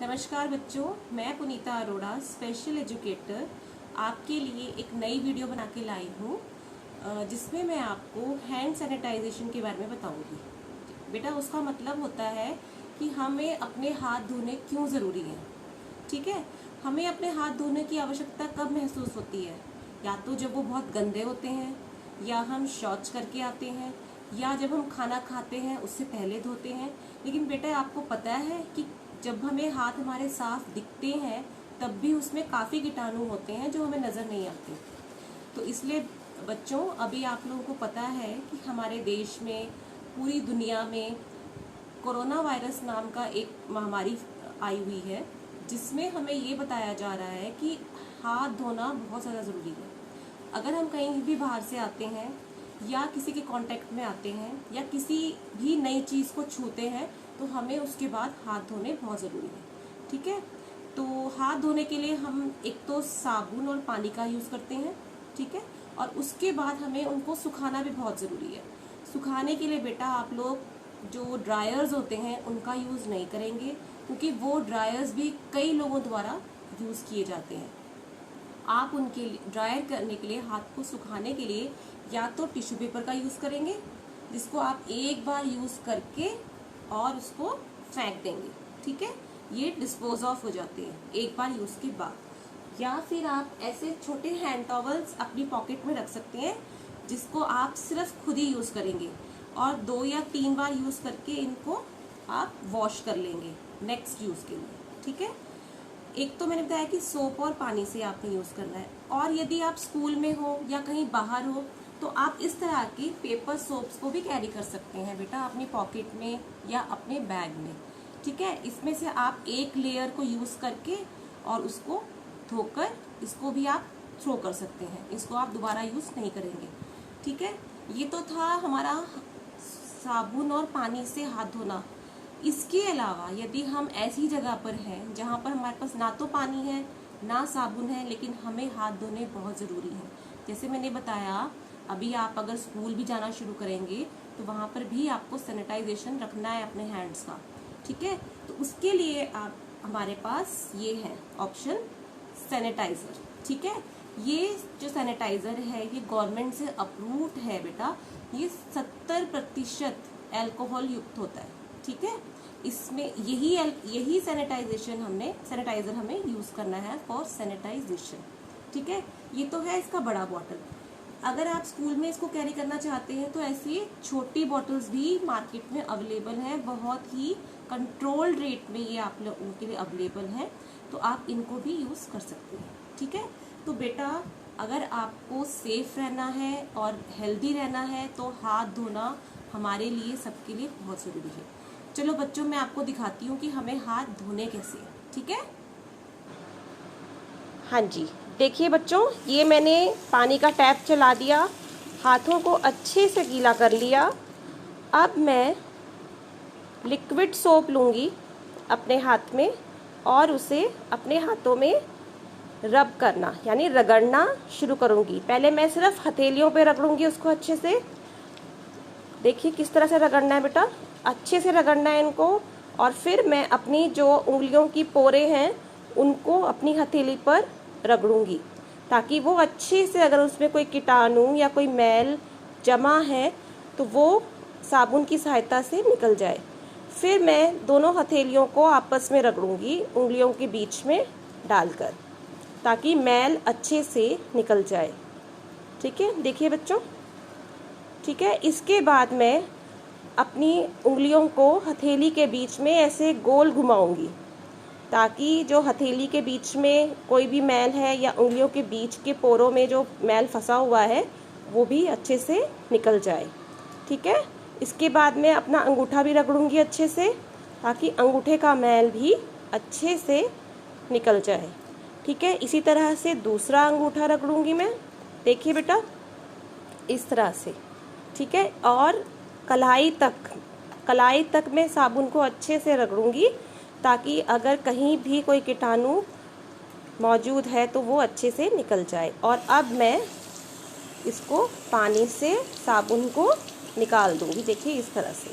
नमस्कार बच्चों, मैं पुनीता अरोड़ा स्पेशल एजुकेटर आपके लिए एक नई वीडियो बना के लाई हूँ जिसमें मैं आपको हैंड सैनिटाइजेशन के बारे में बताऊंगी। बेटा, उसका मतलब होता है कि हमें अपने हाथ धोने क्यों ज़रूरी है। ठीक है, हमें अपने हाथ धोने की आवश्यकता कब महसूस होती है? या तो जब वो बहुत गंदे होते हैं, या हम शौच करके आते हैं, या जब हम खाना खाते हैं उससे पहले धोते हैं। लेकिन बेटा, आपको पता है कि जब हमें हाथ हमारे साफ दिखते हैं तब भी उसमें काफ़ी कीटाणु होते हैं जो हमें नज़र नहीं आते। तो इसलिए बच्चों, अभी आप लोगों को पता है कि हमारे देश में, पूरी दुनिया में कोरोना वायरस नाम का एक महामारी आई हुई है, जिसमें हमें ये बताया जा रहा है कि हाथ धोना बहुत ज़्यादा ज़रूरी है। अगर हम कहीं भी बाहर से आते हैं या किसी के कांटेक्ट में आते हैं या किसी भी नई चीज़ को छूते हैं तो हमें उसके बाद हाथ धोने बहुत ज़रूरी है। ठीक है, तो हाथ धोने के लिए हम एक तो साबुन और पानी का यूज़ करते हैं। ठीक है, और उसके बाद हमें उनको सुखाना भी बहुत ज़रूरी है। सुखाने के लिए बेटा आप लोग जो ड्रायर्स होते हैं उनका यूज़ नहीं करेंगे, क्योंकि वो ड्रायर्स भी कई लोगों द्वारा यूज़ किए जाते हैं। आप उनके ड्रायर करने के लिए, हाथ को सुखाने के लिए या तो टिश्यू पेपर का यूज़ करेंगे, जिसको आप एक बार यूज़ करके और उसको फेंक देंगे। ठीक है, ये डिस्पोज ऑफ हो जाते हैं एक बार यूज़ के बाद। या फिर आप ऐसे छोटे हैंड टॉवल्स अपनी पॉकेट में रख सकते हैं, जिसको आप सिर्फ खुद ही यूज़ करेंगे और 2 या 3 बार यूज़ करके इनको आप वॉश कर लेंगे नेक्स्ट यूज़ के लिए। ठीक है, एक तो मैंने बताया कि सोप और पानी से आपने यूज़ करना है। और यदि आप स्कूल में हो या कहीं बाहर हो तो आप इस तरह की पेपर सोप्स को भी कैरी कर सकते हैं बेटा, अपनी पॉकेट में या अपने बैग में। ठीक है, इसमें से आप एक लेयर को यूज़ करके और उसको धोकर इसको भी आप थ्रो कर सकते हैं, इसको आप दोबारा यूज़ नहीं करेंगे। ठीक है, ये तो था हमारा साबुन और पानी से हाथ धोना। इसके अलावा यदि हम ऐसी जगह पर हैं जहाँ पर हमारे पास ना तो पानी है ना साबुन है, लेकिन हमें हाथ धोने बहुत ज़रूरी है, जैसे मैंने बताया, अभी आप अगर स्कूल भी जाना शुरू करेंगे तो वहाँ पर भी आपको सैनिटाइजेशन रखना है अपने हैंड्स का। ठीक है, तो उसके लिए आप हमारे पास ये है ऑप्शन सैनिटाइज़र। ठीक है, ये जो सैनिटाइज़र है ये गवर्नमेंट से अप्रूव्ड है बेटा। ये 70% एल्कोहल युक्त होता है। ठीक है, इसमें यही सैनिटाइज़र हमें यूज़ करना है फॉर सैनिटाइजेशन। ठीक है, ये तो है इसका बड़ा बॉटल। अगर आप स्कूल में इसको कैरी करना चाहते हैं तो ऐसी छोटी बॉटल्स भी मार्केट में अवेलेबल है, बहुत ही कंट्रोल्ड रेट में ये आप लोगों के लिए अवेलेबल है, तो आप इनको भी यूज़ कर सकते हैं। ठीक है, तो बेटा अगर आपको सेफ रहना है और हेल्दी रहना है तो हाथ धोना हमारे लिए, सबके लिए बहुत ज़रूरी है। चलो बच्चों, मैं आपको दिखाती हूँ कि हमें हाथ धोने कैसे हैं। ठीक है, हाँ जी, देखिए बच्चों, ये मैंने पानी का टैप चला दिया, हाथों को अच्छे से गीला कर लिया। अब मैं लिक्विड सोप लूँगी अपने हाथ में और उसे अपने हाथों में रब करना यानी रगड़ना शुरू करूँगी। पहले मैं सिर्फ हथेलियों पे रगड़ूंगी उसको अच्छे से। देखिए किस तरह से रगड़ना है बेटा, अच्छे से रगड़ना है इनको। और फिर मैं अपनी जो उंगलियों की पोरे हैं उनको अपनी हथेली पर रगड़ूंगी, ताकि वो अच्छे से, अगर उसमें कोई कीटाणु या कोई मैल जमा है तो वो साबुन की सहायता से निकल जाए। फिर मैं दोनों हथेलियों को आपस में रगड़ूंगी उंगलियों के बीच में डालकर, ताकि मैल अच्छे से निकल जाए। ठीक है, देखिए बच्चों। ठीक है, इसके बाद मैं अपनी उंगलियों को हथेली के बीच में ऐसे गोल घुमाऊंगी, ताकि जो हथेली के बीच में कोई भी मैल है या उंगलियों के बीच के पोरों में जो मैल फंसा हुआ है वो भी अच्छे से निकल जाए। ठीक है, इसके बाद मैं अपना अंगूठा भी रगड़ूंगी अच्छे से, ताकि अंगूठे का मैल भी अच्छे से निकल जाए। ठीक है, इसी तरह से दूसरा अंगूठा रगड़ूंगी मैं, देखिए बेटा, इस तरह से। ठीक है, और कलाई तक मैं साबुन को अच्छे से रगड़ूंगी, ताकि अगर कहीं भी कोई कीटाणु मौजूद है तो वो अच्छे से निकल जाए। और अब मैं इसको पानी से साबुन को निकाल दूंगी, देखिए इस तरह से।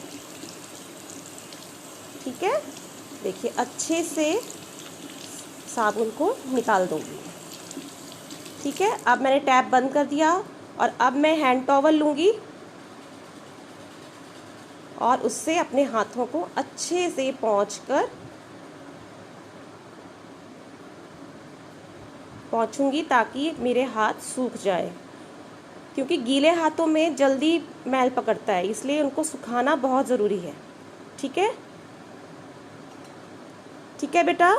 ठीक है, देखिए अच्छे से साबुन को निकाल दूँगी। ठीक है, अब मैंने टैप बंद कर दिया और अब मैं हैंड टॉवल लूँगी और उससे अपने हाथों को अच्छे से पोंछूंगी ताकि मेरे हाथ सूख जाए, क्योंकि गीले हाथों में जल्दी मैल पकड़ता है, इसलिए उनको सुखाना बहुत ज़रूरी है। ठीक है, ठीक है बेटा।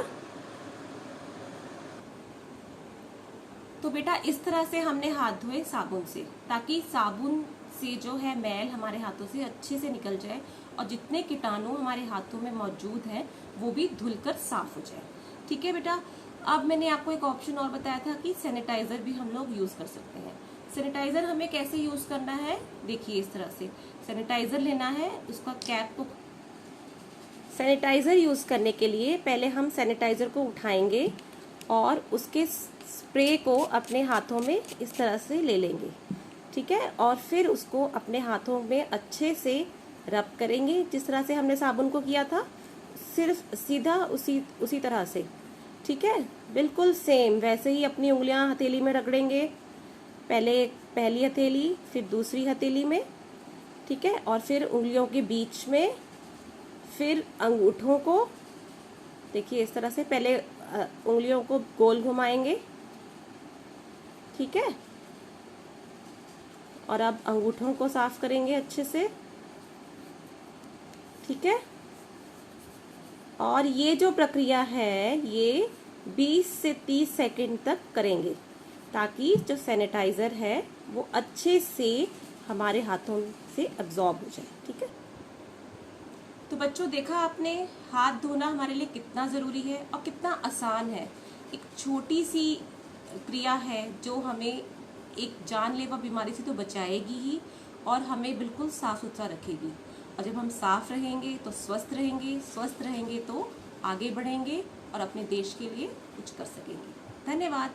तो बेटा इस तरह से हमने हाथ धोए साबुन से, ताकि साबुन से जो है मैल हमारे हाथों से अच्छे से निकल जाए और जितने कीटाणु हमारे हाथों में मौजूद हैं वो भी धुलकर साफ हो जाए। ठीक है बेटा। अब मैंने आपको एक ऑप्शन और बताया था कि सैनिटाइजर भी हम लोग यूज कर सकते हैं। सैनिटाइजर हमें कैसे यूज करना है, देखिए इस तरह से सैनिटाइजर लेना है, उसका कैप को। सैनिटाइजर यूज करने के लिए पहले हम सैनिटाइजर को उठाएंगे और उसके स्प्रे को अपने हाथों में इस तरह से ले लेंगे। ठीक है, और फिर उसको अपने हाथों में अच्छे से रब करेंगे, जिस तरह से हमने साबुन को किया था, सिर्फ सीधा उसी तरह से। ठीक है, बिल्कुल सेम वैसे ही अपनी उंगलियां हथेली में रगड़ेंगे, पहले पहली हथेली, फिर दूसरी हथेली में। ठीक है, और फिर उंगलियों के बीच में, फिर अंगूठों को। देखिए इस तरह से पहले उंगलियों को गोल घुमाएंगे। ठीक है, और अब अंगूठों को साफ करेंगे अच्छे से। ठीक है, और ये जो प्रक्रिया है ये 20 से 30 सेकंड तक करेंगे, ताकि जो सैनिटाइजर है वो अच्छे से हमारे हाथों से अब्जॉर्ब हो जाए। ठीक है, तो बच्चों देखा आपने, हाथ धोना हमारे लिए कितना ज़रूरी है और कितना आसान है। एक छोटी सी क्रिया है जो हमें एक जानलेवा बीमारी से तो बचाएगी ही और हमें बिल्कुल साफ सुथरा रखेगी। और जब हम साफ रहेंगे तो स्वस्थ रहेंगे, स्वस्थ रहेंगे तो आगे बढ़ेंगे और अपने देश के लिए कुछ कर सकेंगे। धन्यवाद।